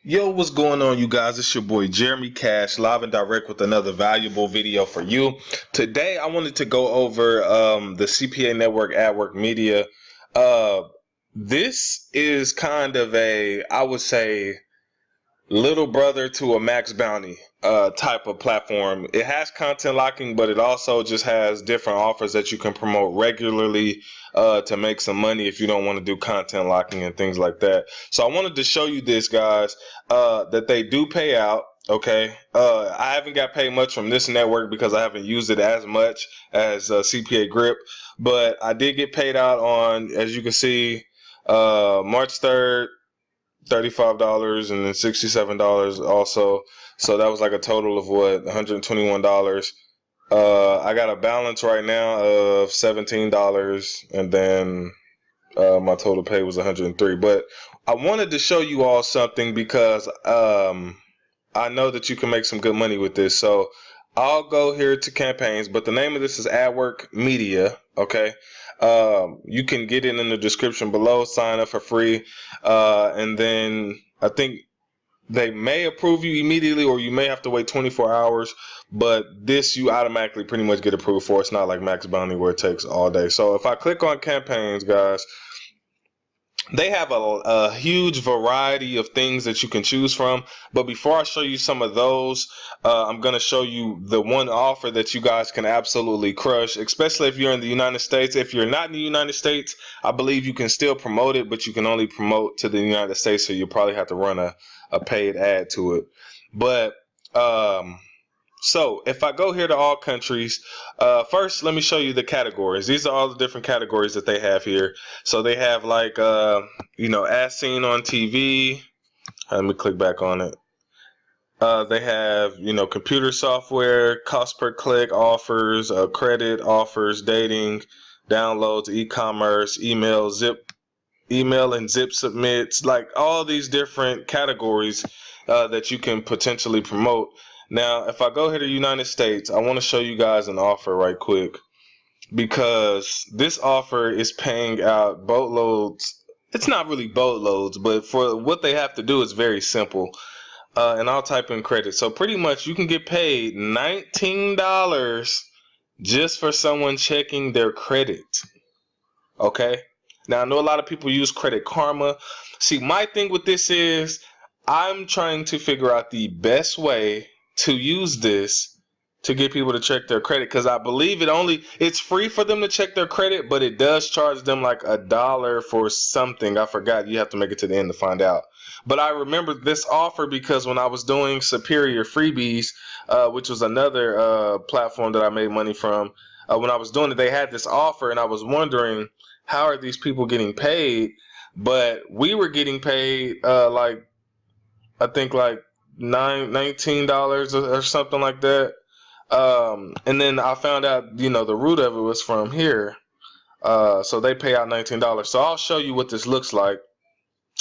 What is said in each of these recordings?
Yo, what's going on, you guys? It's your boy Jeremy Cash, live and direct with another valuable video for you. Today, I wanted to go over the CPA network, AdworkMedia. This is kind of I would say, little brother to a Max Bounty type of platform. It has content locking, but it also just has different offers that you can promote regularly to make some money if you don't want to do content locking and things like that. So I wanted to show you this, guys, that they do pay out. Okay, I haven't got paid much from this network because I haven't used it as much as CPA Grip, but I did get paid out on, as you can see, March 3rd. $35 and then $67 also. So that was like a total of what, $121. I got a balance right now of $17, and then my total pay was $103. But I wanted to show you all something because I know that you can make some good money with this. So I'll go here to campaigns, but the name of this is AdworkMedia. Okay. You can get it in the description below, sign up for free, and then I think they may approve you immediately, or you may have to wait 24 hours, but this you automatically pretty much get approved for. It's not like Max Bounty where it takes all day. So if I click on campaigns, guys, they have a huge variety of things that you can choose from. But before I show you some of those, I'm going to show you the one offer that you guys can absolutely crush, especially if you're in the United States. If you're not in the United States, I believe you can still promote it, but you can only promote to the United States, so you'll probably have to run a paid ad to it. But so if I go here to all countries, first let me show you the categories. These are all the different categories that they have here. So they have like, as seen on TV. Let me click back on it. They have, computer software, cost per click, offers, credit, offers, dating, downloads, e-commerce, email and zip submits, like all these different categories that you can potentially promote. Now, if I go here to United States, I want to show you guys an offer right quick, because this offer is paying out boatloads. It's not really boatloads, but for what they have to do, it's very simple. And I'll type in credit. So pretty much you can get paid $19 just for someone checking their credit. Okay. Now, I know a lot of people use Credit Karma. See, my thing with this is I'm trying to figure out the best way to use this to get people to check their credit, because I believe it's free for them to check their credit, but it does charge them like $1 for something. I forgot. You have to make it to the end to find out. But I remember this offer because when I was doing Superior Freebies, which was another platform that I made money from, when I was doing it, they had this offer, and I was wondering, how are these people getting paid? But we were getting paid I think like $19 or something like that. And then I found out, the root of it was from here. So they pay out $19. So I'll show you what this looks like.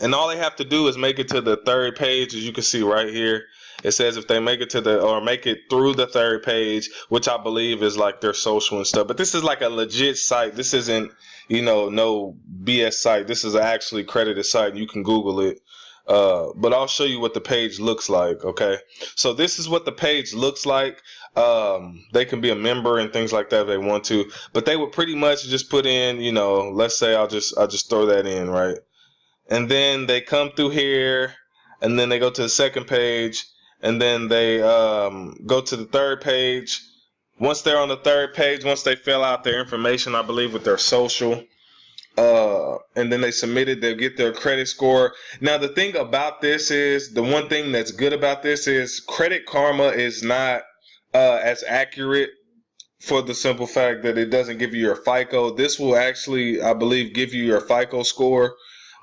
And all they have to do is make it to the third page, as you can see right here. It says if they make it make it through the third page, which I believe is like their social and stuff. But this is like a legit site. This isn't, no BS site. This is an actually credited site. You can Google it. But I'll show you what the page looks like. Okay. So this is what the page looks like. They can be a member and things like that if they want to, but they would pretty much just put in, let's say I'll just throw that in, right? And then they come through here, and then they go to the second page, and then they go to the third page. Once they're on the third page, once they fill out their information, I believe with their social, and then they submit it, they'll get their credit score. Now, the thing about this is, the one thing that's good about this is Credit Karma is not as accurate, for the simple fact that it doesn't give you your FICO. This will actually, I believe, give you your FICO score.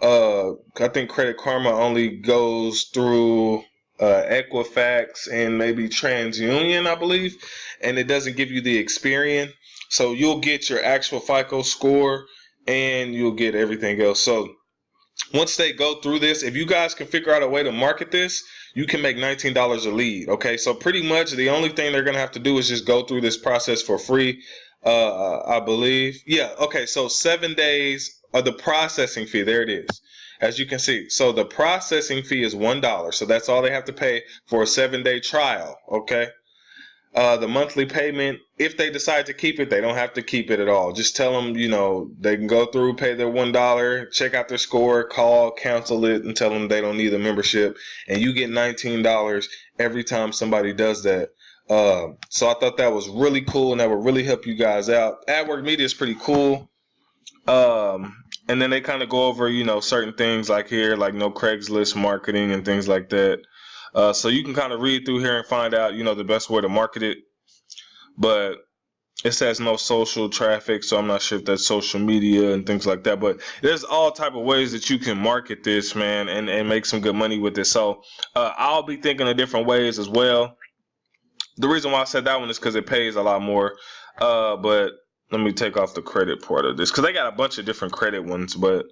I think Credit Karma only goes through Equifax and maybe TransUnion, I believe, and it doesn't give you the Experian. So you'll get your actual FICO score and you'll get everything else. So once they go through this, if you guys can figure out a way to market this, you can make $19 a lead. Okay, so pretty much the only thing they're gonna have to do is just go through this process for free, I believe. Yeah, okay, so 7 days of the processing fee, there it is. as you can see. So the processing fee is $1. So that's all they have to pay for a 7-day trial. Okay. The monthly payment, if they decide to keep it, they don't have to keep it at all. Just tell them, they can go through, pay their $1, check out their score, call, cancel it, and tell them they don't need the membership. And you get $19 every time somebody does that. So I thought that was really cool, and that would really help you guys out. AdworkMedia is pretty cool. And then they kind of go over, certain things like here, like no Craigslist marketing and things like that. So you can kind of read through here and find out, the best way to market it. But it says no social traffic, so I'm not sure if that's social media and things like that. But there's all type of ways that you can market this, man, and make some good money with this. So I'll be thinking of different ways as well. The reason why I said that one is because it pays a lot more. But let me take off the credit part of this, because they got a bunch of different credit ones, but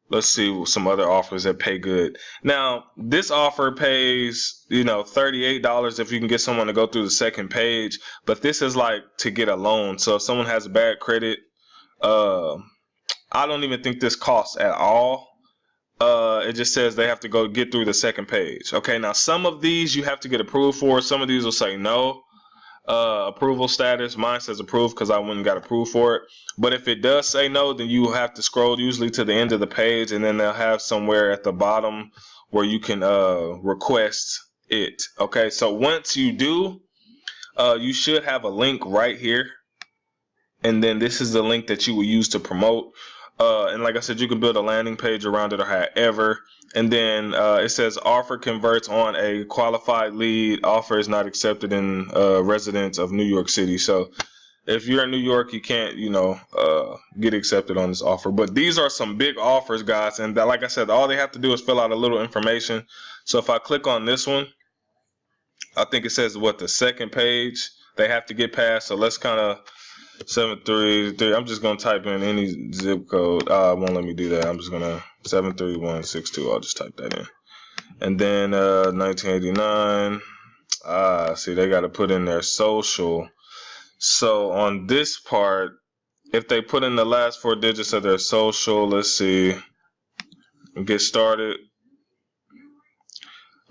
let's see some other offers that pay good. Now, this offer pays, $38 if you can get someone to go through the second page. But this is like to get a loan. So if someone has bad credit, I don't even think this costs at all. It just says they have to go get through the second page. Okay, now some of these you have to get approved for. Some of these will say no. Approval status, mine says approved because I went and got approved for it. But if it does say no, then you have to scroll usually to the end of the page, and then they'll have somewhere at the bottom where you can request it. Okay, so once you do, you should have a link right here, and then this is the link that you will use to promote. And like I said, you can build a landing page around it or however. And then it says offer converts on a qualified lead. Offer is not accepted in residents of New York City. So if you're in New York, you can't, get accepted on this offer. But these are some big offers, guys. And like I said, all they have to do is fill out a little information. So if I click on this one, I think it says the second page they have to get past. So let's kind of 733. I'm just gonna type in any zip code. It won't let me do that. I'm just gonna 73162. I'll just type that in. And then 1989. See, they got to put in their social. So on this part, if they put in the last 4 digits of their social, let's see. Get started.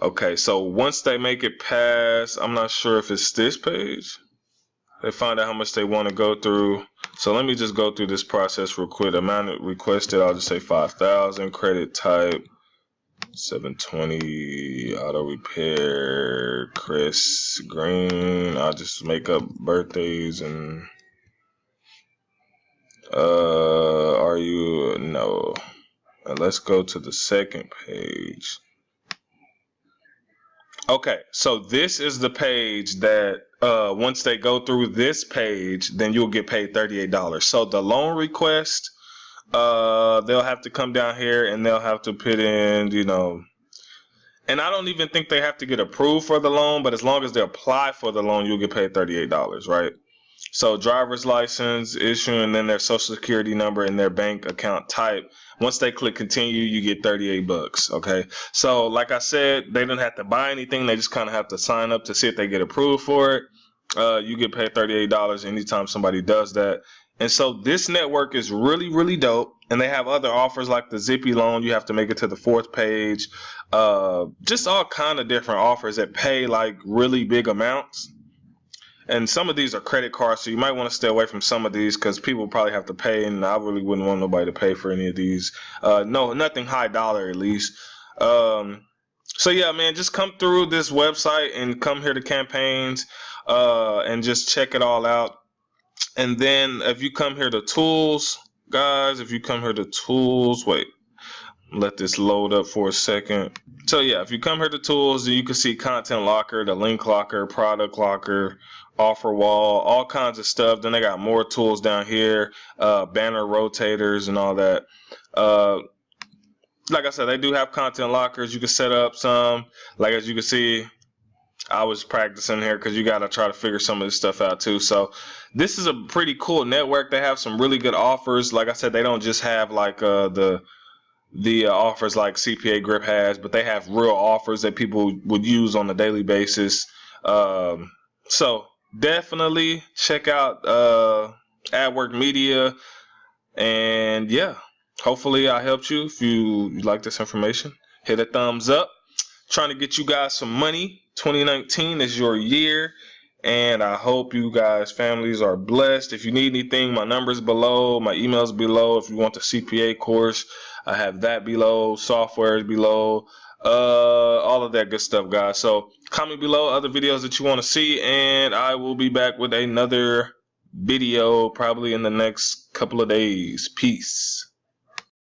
Okay, so once they make it past, I'm not sure if it's this page. They find out how much they want to go through. So let me just go through this process real quick. Amount requested, I'll just say 5,000. Credit type 720. Auto repair. Chris Green. I'll just make up birthdays and are you no. And let's go to the second page. Okay, so this is the page that once they go through this page, then you'll get paid $38. So the loan request, they'll have to come down here and they'll have to put in, and I don't even think they have to get approved for the loan, but as long as they apply for the loan, you'll get paid $38, right? So driver's license, issue, and then their social security number and their bank account type. Once they click continue, you get $38. Okay. So like I said, they don't have to buy anything. They just kind of have to sign up to see if they get approved for it. You get paid $38 anytime somebody does that. And so this network is really, really dope. And they have other offers like the Zippy loan. You have to make it to the 4th page. Just all kind of different offers that pay like really big amounts. And some of these are credit cards, so you might want to stay away from some of these because people probably have to pay, and I really wouldn't want nobody to pay for any of these. No, nothing high dollar at least. So yeah, man, just come through this website and come here to campaigns and just check it all out. And then if you come here to tools, guys, wait, let this load up for a second. So yeah, if you come here to tools, then you can see content locker, the link locker, product locker, offer wall, all kinds of stuff. Then they got more tools down here, banner rotators and all that. Like I said, they do have content lockers. You can set up some. Like as you can see, I was practicing here because you got to try to figure some of this stuff out too. So this is a pretty cool network. They have some really good offers. Like I said, they don't just have like the offers like CPA Grip has, but they have real offers that people would use on a daily basis. So definitely check out AdworkMedia, and yeah, hopefully I helped you. If you like this information, hit a thumbs up. Trying to get you guys some money. 2019 is your year, and I hope you guys' families are blessed. If you need anything, my number's below, my email's below. If you want the CPA course, I have that below. Software is below. All of that good stuff, guys. So comment below other videos that you want to see, and I will be back with another video probably in the next couple of days. Peace.